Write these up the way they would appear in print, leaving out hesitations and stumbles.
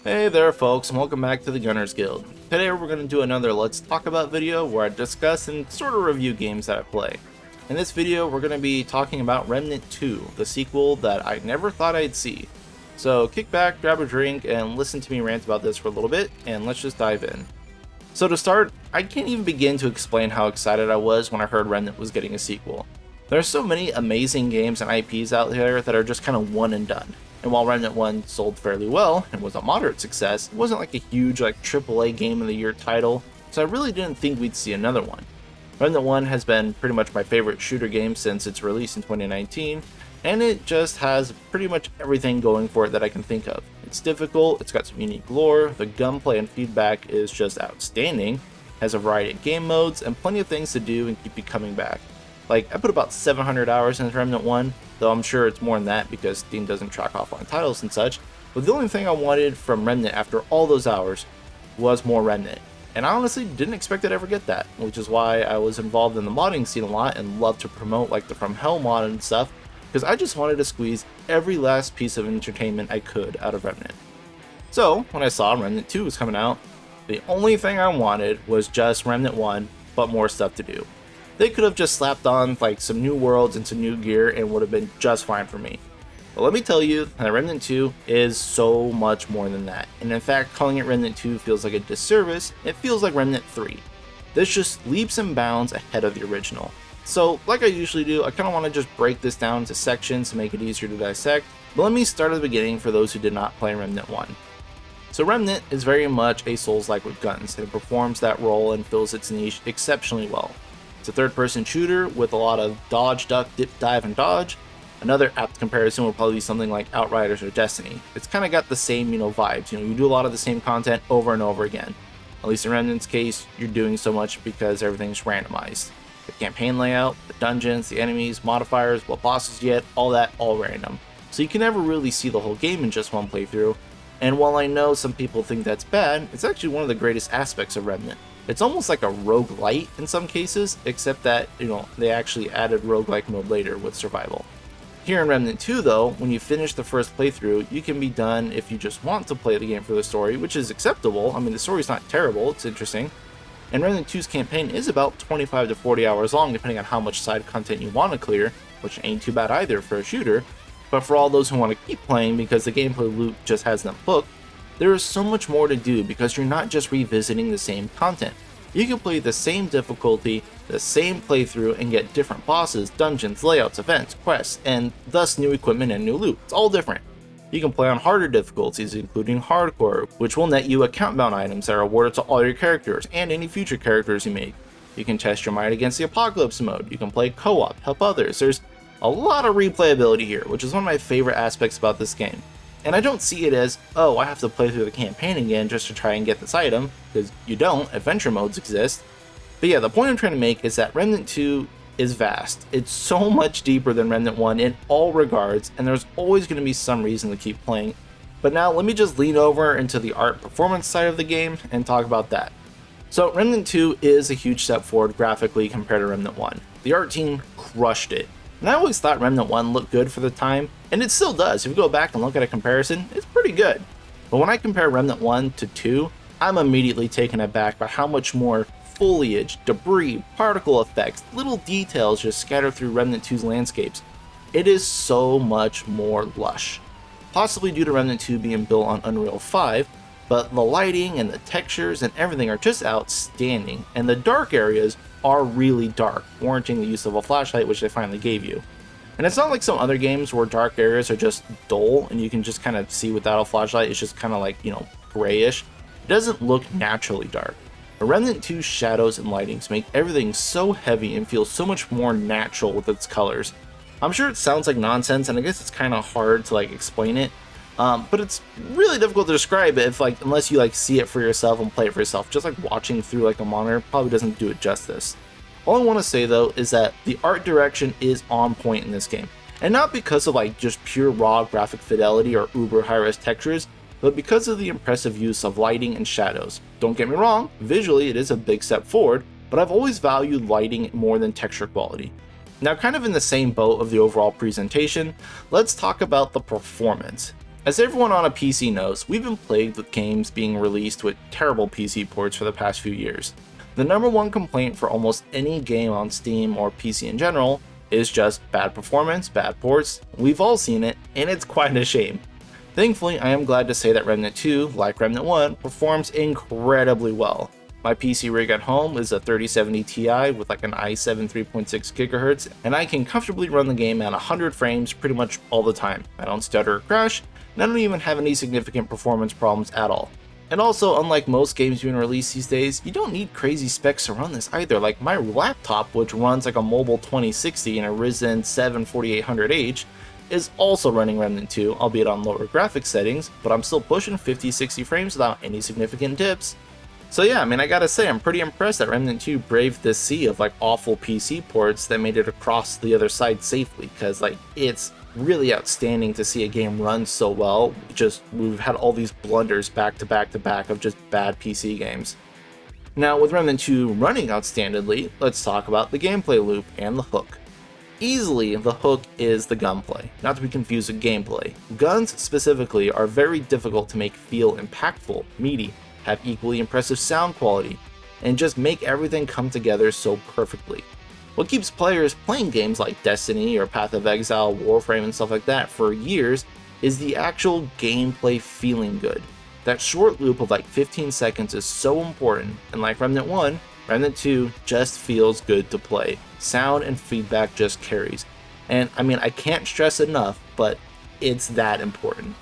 Hey there folks, and welcome back to the Gunners Guild. Today we're going to do another Let's Talk About video where I discuss and sort of review games that I play. In this video we're going to be talking about Remnant 2, the sequel that I never thought I'd see. So kick back, grab a drink, and listen to me rant about this for a little bit, and let's just dive in. So to start, I can't even begin to explain how excited I was when I heard Remnant was getting a sequel. There are so many amazing games and IPs out there that are just kind of one and done. And while Remnant 1 sold fairly well and was a moderate success, it wasn't like a huge AAA Game of the Year title, so I really didn't think we'd see another one. Remnant 1 has been pretty much my favorite shooter game since its release in 2019, and it just has pretty much everything going for it that I can think of. It's difficult, it's got some unique lore, the gunplay and feedback is just outstanding, has a variety of game modes, and plenty of things to do and keep you coming back. Like, I put about 700 hours into Remnant 1, though I'm sure it's more than that because Steam doesn't track off on titles and such, but the only thing I wanted from Remnant after all those hours was more Remnant. And I honestly didn't expect I'd ever get that, which is why I was involved in the modding scene a lot and loved to promote like the From Hell mod and stuff, because I just wanted to squeeze every last piece of entertainment I could out of Remnant. So, when I saw Remnant 2 was coming out, the only thing I wanted was just Remnant 1, but more stuff to do. They could have just slapped on like some new worlds and some new gear and would have been just fine for me. But let me tell you that Remnant 2 is so much more than that. And in fact, calling it Remnant 2 feels like a disservice. It feels like Remnant 3. This just leaps and bounds ahead of the original. So like I usually do, I kind of want to just break this down into sections to make it easier to dissect. But let me start at the beginning for those who did not play Remnant 1. So Remnant is very much a Souls-like with guns, and it performs that role and fills its niche exceptionally well. It's a third-person shooter with a lot of dodge, duck, dip, dive, and dodge. Another apt comparison would probably be something like Outriders or Destiny. It's kind of got the same, vibes. You do a lot of the same content over and over again. At least in Remnant's case, you're doing so much because everything's randomized. The campaign layout, the dungeons, the enemies, modifiers, what bosses you get, all that, all random. So you can never really see the whole game in just one playthrough. And while I know some people think that's bad, it's actually one of the greatest aspects of Remnant. It's almost like a roguelite in some cases, except that, they actually added roguelike mode later with survival. Here in Remnant 2 though, when you finish the first playthrough, you can be done if you just want to play the game for the story, which is acceptable. I mean, the story's not terrible, it's interesting. And Remnant 2's campaign is about 25 to 40 hours long, depending on how much side content you want to clear, which ain't too bad either for a shooter. But for all those who want to keep playing because the gameplay loop just has them hooked, there is so much more to do because you're not just revisiting the same content. You can play the same difficulty, the same playthrough, and get different bosses, dungeons, layouts, events, quests, and thus new equipment and new loot. It's all different. You can play on harder difficulties, including Hardcore, which will net you account-bound items that are awarded to all your characters and any future characters you make. You can test your might against the Apocalypse mode. You can play co-op, help others. There's a lot of replayability here, which is one of my favorite aspects about this game. And I don't see it as, oh, I have to play through the campaign again just to try and get this item, because you don't, adventure modes exist. But yeah, the point I'm trying to make is that Remnant 2 is vast. It's so much deeper than Remnant 1 in all regards, and there's always going to be some reason to keep playing. But now let me just lean over into the art performance side of the game and talk about that. So Remnant 2 is a huge step forward graphically compared to Remnant 1. The art team crushed it. And I always thought Remnant 1 looked good for the time, and it still does. If you go back and look at a comparison, it's pretty good. But when I compare Remnant 1 to 2, I'm immediately taken aback by how much more foliage, debris, particle effects, little details just scattered through Remnant 2's landscapes. It is so much more lush. Possibly due to Remnant 2 being built on Unreal 5, but the lighting and the textures and everything are just outstanding, and the dark areas are really dark, warranting the use of a flashlight, which they finally gave you. And it's not like some other games where dark areas are just dull and you can just kind of see without a flashlight. It's just kind of like, grayish. It doesn't look naturally dark. But Remnant 2's shadows and lightings make everything so heavy and feel so much more natural with its colors. I'm sure it sounds like nonsense, and I guess it's kind of hard to explain it. But it's really difficult to describe it unless you see it for yourself and play it for yourself. Just watching through a monitor probably doesn't do it justice. All I want to say though is that the art direction is on point in this game, and not because of just pure raw graphic fidelity or uber high-res textures, but because of the impressive use of lighting and shadows. Don't get me wrong, visually it is a big step forward, but I've always valued lighting more than texture quality. Now, kind of in the same boat of the overall presentation, let's talk about the performance. As everyone on a PC knows, we've been plagued with games being released with terrible PC ports for the past few years. The number one complaint for almost any game on Steam or PC in general is just bad performance, bad ports. We've all seen it, and it's quite a shame. Thankfully, I am glad to say that Remnant 2, like Remnant 1, performs incredibly well. My PC rig at home is a 3070 Ti with like an i7 3.6 GHz, and I can comfortably run the game at 100 frames pretty much all the time. I don't stutter or crash, and I don't even have any significant performance problems at all. And also, unlike most games being released these days, you don't need crazy specs to run this either. Like my laptop, which runs like a mobile 2060 and a Ryzen 7 4800H, is also running Remnant 2, albeit on lower graphics settings, but I'm still pushing 50-60 frames without any significant dips. So yeah, I mean, I gotta say, I'm pretty impressed that Remnant 2 braved this sea of like awful PC ports that made it across the other side safely, because like it's really outstanding to see a game run so well. We've had all these blunders back to back to back of just bad PC games. Now with Remnant 2 running outstandingly, let's talk about the gameplay loop and the hook. Easily, the hook is the gunplay, not to be confused with gameplay. Guns specifically are very difficult to make feel impactful, meaty, have equally impressive sound quality, and just make everything come together so perfectly. What keeps players playing games like Destiny or Path of Exile, Warframe and stuff like that for years is the actual gameplay feeling good. That short loop of like 15 seconds is so important, and like Remnant 1, Remnant 2 just feels good to play. Sound and feedback just carries. And I mean, I can't stress enough, but it's that important.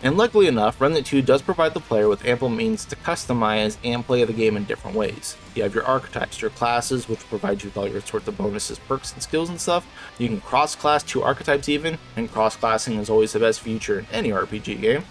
And luckily enough, Remnant 2 does provide the player with ample means to customize and play the game in different ways. You have your archetypes, your classes, which provide you with all your sorts of bonuses, perks, and skills and stuff. You can cross-class 2 archetypes even, and cross-classing is always the best feature in any RPG game.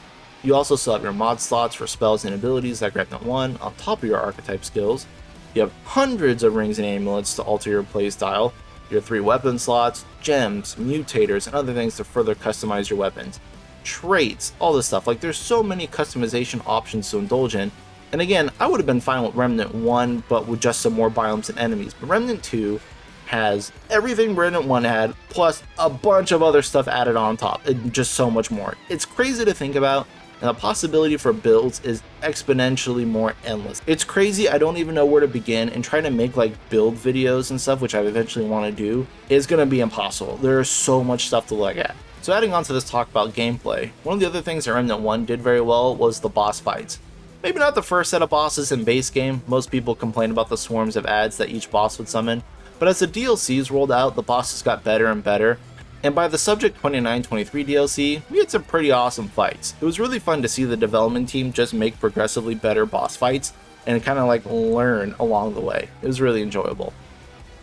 You also still have your mod slots for spells and abilities like Remnant 1 on top of your archetype skills. You have hundreds of rings and amulets to alter your playstyle, your 3 weapon slots, gems, mutators, and other things to further customize your weapons. Traits, all this stuff. Like, there's so many customization options to indulge in. And again, I would have been fine with Remnant 1, but with just some more biomes and enemies. But Remnant 2 has everything Remnant 1 had, plus a bunch of other stuff added on top, and just so much more. It's crazy to think about, and the possibility for builds is exponentially more endless. It's crazy, I don't even know where to begin, and trying to make like build videos and stuff, which I eventually want to do, is going to be impossible. There's so much stuff to look at. So adding on to this talk about gameplay, one of the other things that Remnant 1 did very well was the boss fights. Maybe not the first set of bosses in base game, most people complain about the swarms of ads that each boss would summon, but as the DLCs rolled out, the bosses got better and better, and by the Subject 2923 DLC, we had some pretty awesome fights. It was really fun to see the development team just make progressively better boss fights, and kind of like learn along the way. It was really enjoyable.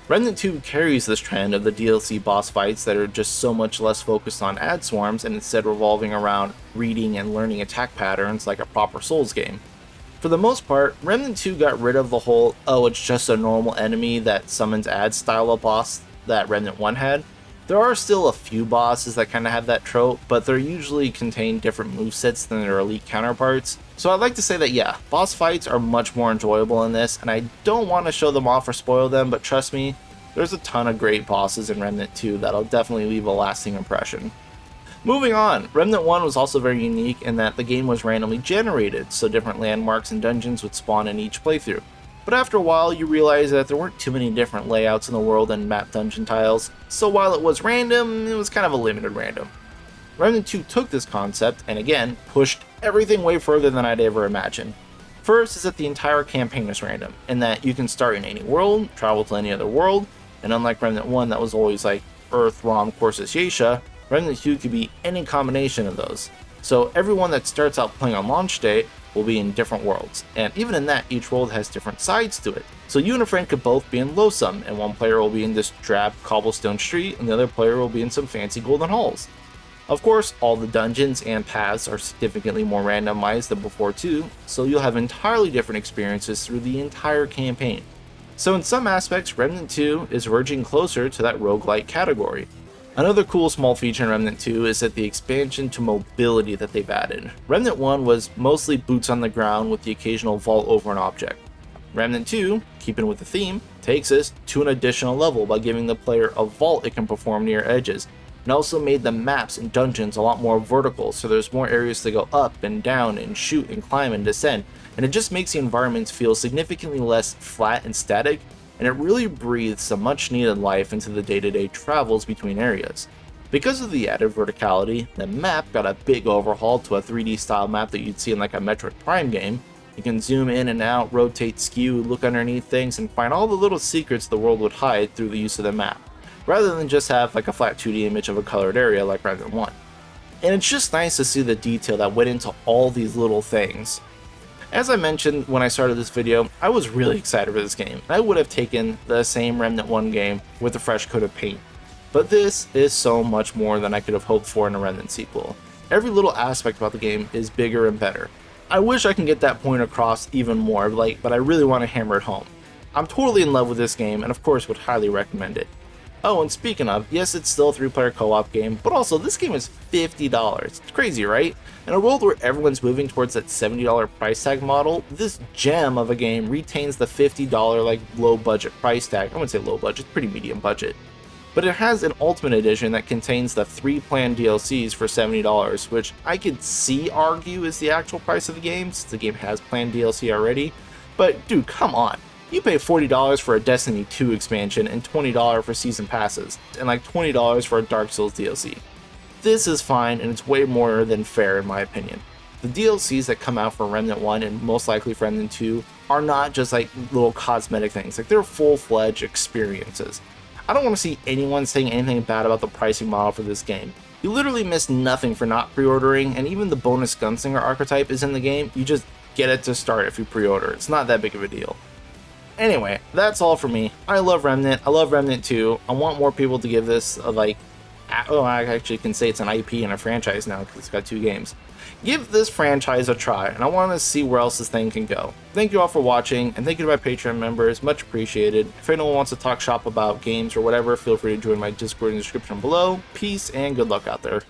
Remnant 2 carries this trend of the DLC boss fights that are just so much less focused on ad swarms and instead revolving around reading and learning attack patterns like a proper Souls game. For the most part, Remnant 2 got rid of the whole, oh, it's just a normal enemy that summons ad style of boss that Remnant 1 had. There are still a few bosses that kind of have that trope, but they usually contain different movesets than their elite counterparts. So I'd like to say that yeah, boss fights are much more enjoyable in this, and I don't want to show them off or spoil them, but trust me, there's a ton of great bosses in Remnant 2 that'll definitely leave a lasting impression. Moving on, Remnant 1 was also very unique in that the game was randomly generated, so different landmarks and dungeons would spawn in each playthrough. But after a while, you realize that there weren't too many different layouts in the world and map dungeon tiles, so while it was random, it was kind of a limited random. Remnant 2 took this concept, and again, pushed everything way further than I'd ever imagined. First is that the entire campaign is random, in that you can start in any world, travel to any other world, and unlike Remnant 1 that was always like Earth, Rom, Corsus, Yaesha, Remnant 2 could be any combination of those. So everyone that starts out playing on launch day will be in different worlds, and even in that, each world has different sides to it. So you and a friend could both be in Losum, and one player will be in this drab cobblestone street, and the other player will be in some fancy golden halls. Of course, all the dungeons and paths are significantly more randomized than before too, so you'll have entirely different experiences through the entire campaign. So in some aspects, Remnant 2 is verging closer to that roguelike category. Another cool small feature in Remnant 2 is that the expansion to mobility that they've added. Remnant 1 was mostly boots on the ground with the occasional vault over an object. Remnant 2, keeping with the theme, takes us to an additional level by giving the player a vault it can perform near edges, and also made the maps and dungeons a lot more vertical, so there's more areas to go up and down and shoot and climb and descend, and it just makes the environments feel significantly less flat and static, and it really breathes some much needed life into the day-to-day travels between areas. Because of the added verticality, the map got a big overhaul to a 3D style map that you'd see in like a Metroid Prime game. You can zoom in and out, rotate, skew, look underneath things, and find all the little secrets the world would hide through the use of the map, rather than just have like a flat 2D image of a colored area like Remnant 1. And it's just nice to see the detail that went into all these little things. As I mentioned when I started this video, I was really excited for this game. I would have taken the same Remnant 1 game with a fresh coat of paint. But this is so much more than I could have hoped for in a Remnant sequel. Every little aspect about the game is bigger and better. I wish I can get that point across even more, but I really want to hammer it home. I'm totally in love with this game and of course would highly recommend it. Oh, and speaking of, yes, it's still a 3-player co-op game, but also this game is $50. It's crazy, right? In a world where everyone's moving towards that $70 price tag model, this gem of a game retains the $50 like low budget price tag. I wouldn't say low budget, pretty medium budget. But it has an Ultimate Edition that contains the 3 planned DLCs for $70, which I could argue is the actual price of the game, since the game has planned DLC already. But dude, come on. You pay $40 for a Destiny 2 expansion and $20 for season passes, and like $20 for a Dark Souls DLC. This is fine, and it's way more than fair in my opinion. The DLCs that come out for Remnant 1 and most likely for Remnant 2 are not just like little cosmetic things, like they're full-fledged experiences. I don't want to see anyone saying anything bad about the pricing model for this game. You literally miss nothing for not pre-ordering, and even the bonus gunslinger archetype is in the game. You just get it to start if you pre-order. It's not that big of a deal. Anyway, that's all for me. I love Remnant. I love Remnant 2. I want more people to give this I actually can say it's an IP and a franchise now because it's got 2 games. Give this franchise a try, and I want to see where else this thing can go. Thank you all for watching, and thank you to my Patreon members, much appreciated. If anyone wants to talk shop about games or whatever, feel free to join my Discord in the description below. Peace and good luck out there.